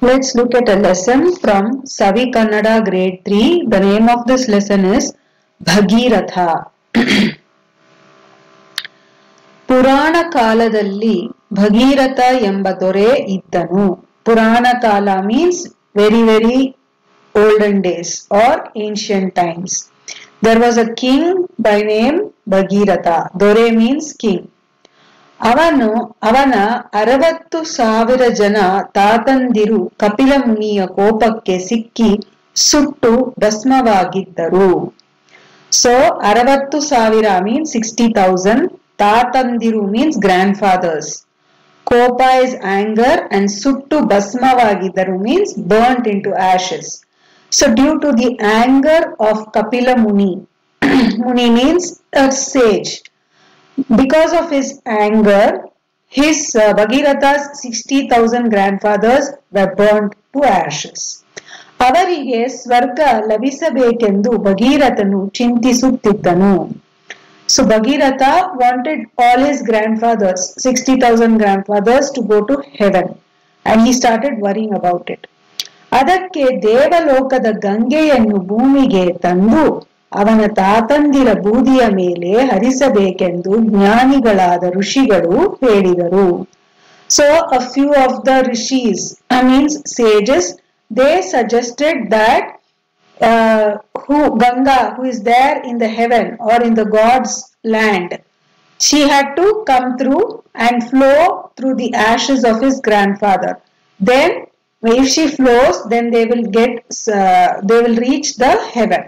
Let's look at a lesson from Savi Kannada grade 3. The name of this lesson is Bhagiratha. ಪುರಾಣ ಕಾಲದಲ್ಲಿ ಭಗೀರಥ ಎಂಬ ದೊರೆ ಇದ್ದನು. ಪುರಾಣ ಕಾಲ means very olden days or ancient times. There was a king by name Bhagiratha. Dore means king. ಅವನ 60,000 ಜನ ತಾತಂದಿರು ಕಪಿಲ ಮುನಿಯ ಕೋಪಕ್ಕೆ ಸಿಕ್ಕಿ ಸುಟ್ಟು ಭಸ್ಮವಾಗಿದ್ದರು. So 60,000 means 60,000. Tatandiru means grandfathers. Kopa is anger and suttu basmavagidaru means burnt into ashes. So due to the anger of Kapila Muni, Muni means a sage. Because of his anger, his Bhagiratha's 60,000 grandfathers were burnt to ashes. ಅವರಿಗೆ ಸ್ವರ್ಗ ಲಭಿಸಬೇಕೆಂದು ಭಗೀರಥನು ಚಿಂತಿಸುತ್ತಿದ್ದನು. So Bhagiratha wanted all his grandfathers, 60,000 grandfathers, to go to heaven, and he started worrying about it. ಅದಕ್ಕೆ ದೇವಲೋಕದ ಗಂಗೆಯನ್ನು ಭೂಮಿಗೆ ತಂದು ಅವನ ತಾತಂದಿರ ಬೂದಿಯ ಮೇಲೆ ಹರಿಸಬೇಕೆಂದು ಜ್ಞಾನಿಗಳಾದ ಋಷಿಗಳು ಹೇಳಿದರು. So a few of the rishis, means sages, they suggested that Ganga, who is there in the heaven or in the God's land, she had to come through and flow through the ashes of his grandfather. Then, if she flows, then they will reach the heaven.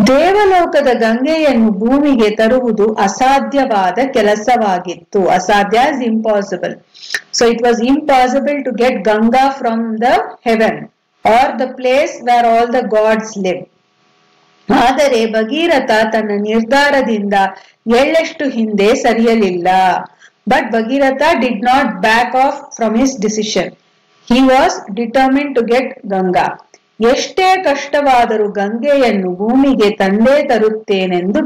ದೇವಲೋಕದ ಗಂಗೆಯನ್ನು ಭೂಮಿಗೆ ತರುವುದು ಅಸಾಧ್ಯವಾದ ಕೆಲಸವಾಗಿತ್ತು. ಅಸಾಧ್ಯ is impossible. So it was impossible to get Ganga from the heaven or the place where all the gods live. ಆದರೆ ಭಗೀರಥ ತನ್ನ ನಿರ್ಧಾರದಿಂದ ಎಳ್ಳಷ್ಟು ಹಿಂದೆ ಸರಿಯಲಿಲ್ಲ. But Bhagirath did not back off from his decision. He was determined to get Ganga. ಎಷ್ಟೇ ಕಷ್ಟವಾದರೂ ಗಂಗೆಯನ್ನು ಭೂಮಿಗೆ ತಂದೇ ತರುತ್ತೇನೆಂದು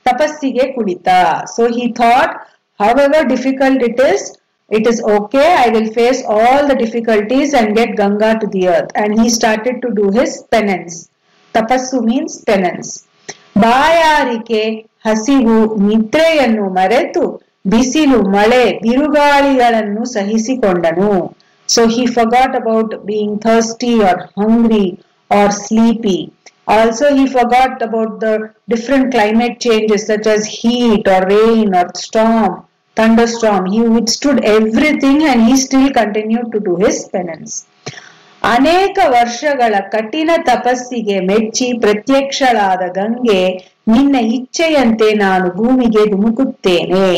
ತಪಸ್ಸಿಗೆ ಕುಳಿತ. So he thought, however difficult it is okay, I will face all the difficulties and get Ganga to the earth. And he started to do his penance. Tapassu means penance. ಬಾಯಾರಿಕೆ, ಹಸಿವು, ನಿದ್ರೆಯನ್ನು ಮರೆತು ಬಿಸಿಲು, ಮಳೆ, ಬಿರುಗಾಳಿಗಳನ್ನು ಸಹಿಸಿಕೊಂಡನು. So he forgot about being thirsty or hungry or sleepy. Also he forgot about the different climate changes such as heat or rain or storm, thunderstorm. He withstood everything and he still continued to do his penance. ಅನೇಕ ವರ್ಷಗಳ ಕಠಿಣ ತಪಸ್ಸಿಗೆ ಮೆಚ್ಚಿ ಪ್ರತ್ಯಕ್ಷಳಾದ ಗಂಗೆ, ನಿನ್ನ ಇಚ್ಛೆಯಂತೆ ನಾನು ಭೂಮಿಗೆ ಧುಮುಕುತ್ತೇನೆ.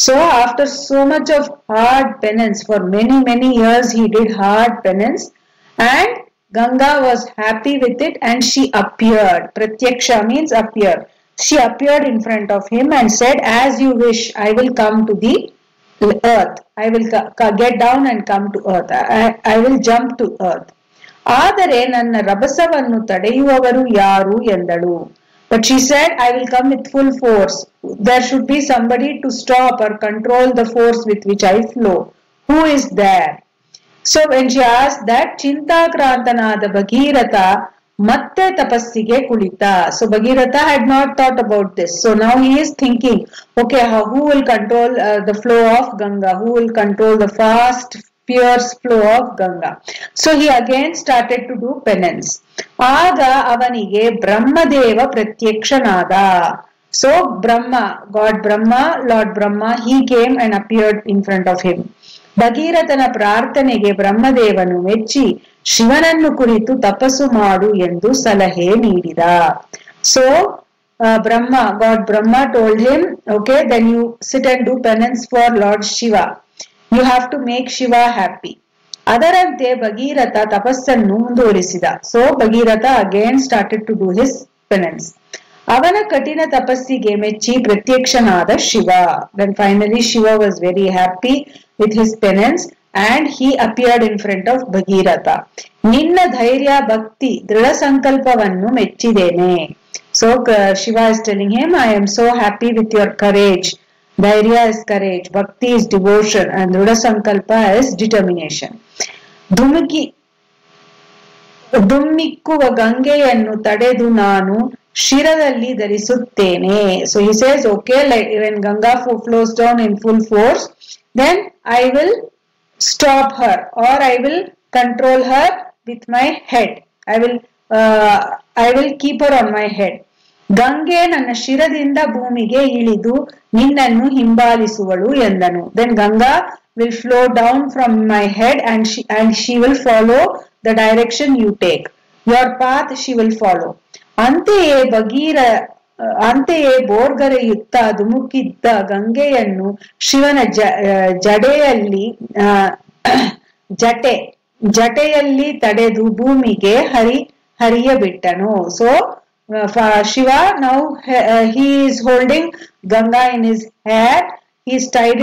So after so much of hard penance, for many years he did hard penance, and Ganga was happy with it and she appeared. Pratyaksha means appear. She appeared in front of him and said, as you wish, I will come to the earth. I will get down and come to earth. I will jump to earth. ಆದರೆ ನನ್ನ ರಭಸವನ್ನು ತಡೆಯುವವರು ಯಾರು ಎಂದಳು. But she said, I will come with full force. There should be somebody to stop or control the force with which I flow. Who is there? So when she asked that, Chintakrantanaada Bhagiratha ಮತ್ತೆ ತಪಸ್ಸಿಗೆ ಕುಳಿತ. So Bhagiratha had not thought about this. So now he is thinking, okay, who will control the flow of Ganga? Who will control the fast, fierce flow of Ganga? So he again started to do penance. ಆಗ ಅವನಿಗೆ Brahmadeva ಪ್ರತ್ಯಕ್ಷನಾದ. So Brahma, God Brahma, Lord Brahma, he came and appeared in front of him. ಭಗೀರಥನ ಪ್ರಾರ್ಥನೆಗೆ ಬ್ರಹ್ಮದೇವನು ಮೆಚ್ಚಿ ಶಿವನನ್ನು ಕುರಿತು ತಪಸ್ಸು ಮಾಡು ಎಂದು ಸಲಹೆ ನೀಡಿದ. So God Brahma told him, okay, then you sit and do penance for Lord Shiva. You have to make Shiva happy. ಅದರಂತೆ ಭಗೀರಥ ತಪಸ್ಸನ್ನು ಮುಂದುವರಿಸಿದ. So Bhagirath again started to do his penance. ಅವನ ಕಠಿಣ ತಪಸ್ಸಿಗೆ ಮೆಚ್ಚಿ ಪ್ರತ್ಯಕ್ಷನಾದ Shiva. Then finally Shiva was very happy with his penance and he appeared in front of Bhagirath. ನಿನ್ನ ಧೈರ್ಯ, ಭಕ್ತಿ, ದೃಢ ಸಂಕಲ್ಪವನ್ನು ಮೆಚ್ಚಿದ್ದೇನೆ. So Shiva is telling him, I am so happy with your courage dhairya is courage, bhakti is devotion, and drudha sankalpa is determination. ಧುಮ್ಮಿಕ್ಕುವ ಗಂಗೆಯನ್ನು ತಡೆದು ನಾನು ಶಿರದಲ್ಲಿ ಧರಿಸುತ್ತೇನೆ. So he says, okay, like when Ganga flows down in full force, then I will stop her, or I will control her with my head. I will keep her on my head. ಗಂಗೆ ನನ್ನ ಶಿರದಿಂದ ಭೂಮಿಗೆ ಇಳಿದು ನಿನ್ನನ್ನು ಹಿಂಬಾಲಿಸುವಳು ಎಂದನು. Then Ganga will flow down from my head and she will follow the direction you take. Your path she will follow. ಅಂತೆಯೇ ಬೋರ್ಗರೆಯುತ್ತಾ ಧುಮುಕಿದ್ದ ಗಂಗೆಯನ್ನು ಶಿವನ ಜಟೆಯಲ್ಲಿ ತಡೆದು ಭೂಮಿಗೆ ಹರಿಯಬಿಟ್ಟನು. So Shiva, now he is holding Ganga in his hair. He's tied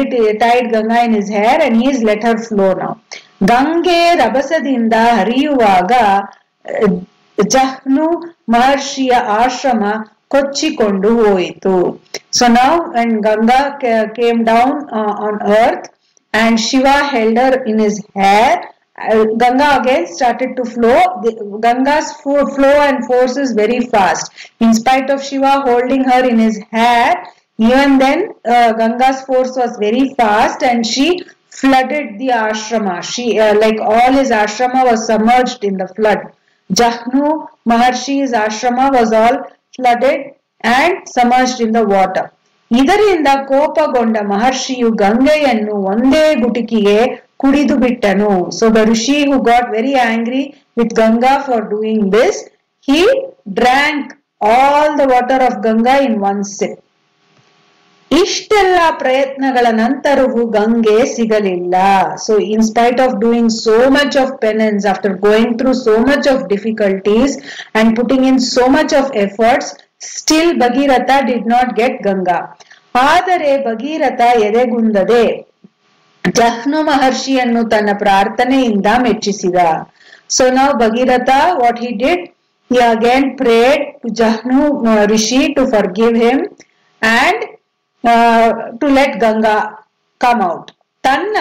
Ganga in his hair and he's let her flow now. ಗಂಗೆ ರಭಸದಿಂದ ಹರಿಯುವಾಗ ಜಹ್ನು ಮಹರ್ಷಿಯ ಆಶ್ರಮ ಕೊಚ್ಚಿಕೊಂಡು ಹೋಯಿತು. So now when Ganga came down on earth and Shiva held her in his hair, Ganga again started to flow. Ganga's flow and force is very fast. In spite of Shiva holding her in his hair, even then Ganga's force was very fast and she flooded the ashrama. She like all his ashrama was submerged in the flood. Jahnu Maharshi's ashrama was all flooded and submerged in the water. ಇದರಿಂದ ಕೋಪಗೊಂಡ ಮಹರ್ಷಿಯು ಗಂಗೆಯನ್ನು ಒಂದೇ ಗುಟುಕಿಗೆ ಕುಡಿದು ಬಿಟ್ಟನು. So the rishi who got very angry with Ganga for doing this, he drank all the water of Ganga in one sip. ಇಷ್ಟೆಲ್ಲ ಪ್ರಯತ್ನಗಳ ನಂತರವೂ ಗಂಗೆ ಸಿಗಲಿಲ್ಲ. So in spite of doing so much of penance, after going through so much of difficulties and putting in so much of efforts, still Bhagirath did not get Ganga. ಆದರೆ ಭಗೀರಥ ಎದೆಗುಂದದೆ ಜಹ್ನು ಮಹರ್ಷಿಯನ್ನು ತನ್ನ ಪ್ರಾರ್ಥನೆಯಿಂದ ಮೆಚ್ಚಿಸಿದ. So now Bhagirath, what he did, he again prayed to Jahnu Rishi to forgive him and to let Ganga come out. ತನ್ನ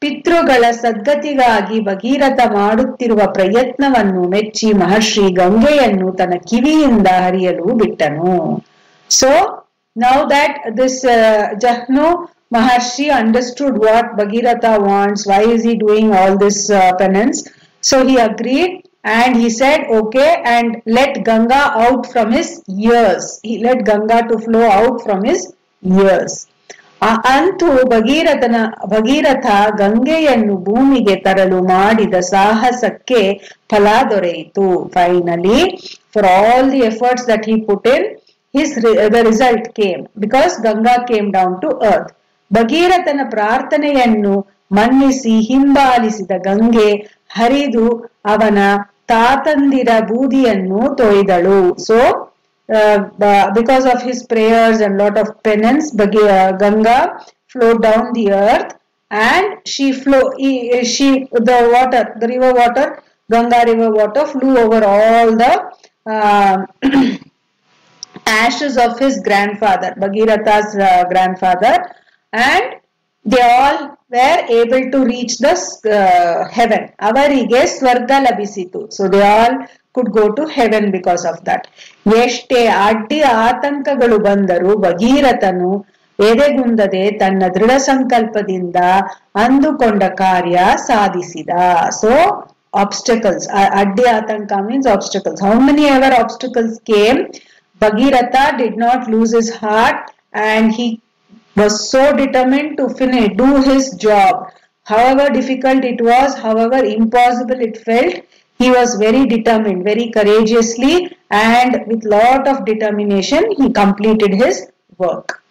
ಪಿತೃಗಳ ಸದ್ಗತಿಗಾಗಿ ಭಗೀರಥ ಮಾಡುತ್ತಿರುವ ಪ್ರಯತ್ನವನ್ನು ಮೆಚ್ಚಿ ಮಹರ್ಷಿ ಗಂಗೆಯನ್ನು ತನ್ನ ಕಿವಿಯಿಂದ ಹರಿಯಲು ಬಿಟ್ಟನು. So now that this Jahnu Maharshi understood what Bhagirath wants, why is he doing all this penance, so he agreed and he said, okay, and let Ganga out from his ears. He let Ganga to flow out from his ears. ಅಂತೂ ಭಗೀರಥ ಗಂಗೆಯನ್ನು ಭೂಮಿಗೆ ತರಲು ಮಾಡಿದ ಸಾಹಸಕ್ಕೆ ಫಲ ದೊರೆಯಿತು. Finally, for all the efforts that he put in, the result came because Ganga came down to earth. ಭಗೀರಥನ ಪ್ರಾರ್ಥನೆಯನ್ನು ಮನ್ನಿಸಿ ಹಿಂಬಾಲಿಸಿದ ಗಂಗೆ ಹರಿದು ಅವನ ತಾತಂದಿರ ಬೂದಿಯನ್ನು ತೊಯ್ದಳು. So because of his prayers and lot of penance, Ganga flowed down the earth and the river water, Ganga river water flew over all the ashes of his grandfather, Bhagirath's grandfather, and they all were able to reach the heaven. Avarige swarga labisitu. So they all could go to heaven because of that. ಎಷ್ಟೇ ಅಡ್ಡಿ ಆತಂಕಗಳು ಬಂದರೂ ಭಗೀರಥನು ಎದೆಗುಂದದೆ ತನ್ನ ದೃಢ ಸಂಕಲ್ಪದಿಂದ ಅಂದುಕೊಂಡ ಕಾರ್ಯ ಸಾಧಿಸಿದ. So obstacles, addi atanka means obstacles. How many ever obstacles came, Bhagirath did not lose his heart and he was so determined to do his job. However difficult it was, however impossible it felt, he was very determined, very courageously, and with lot of determination he completed his work.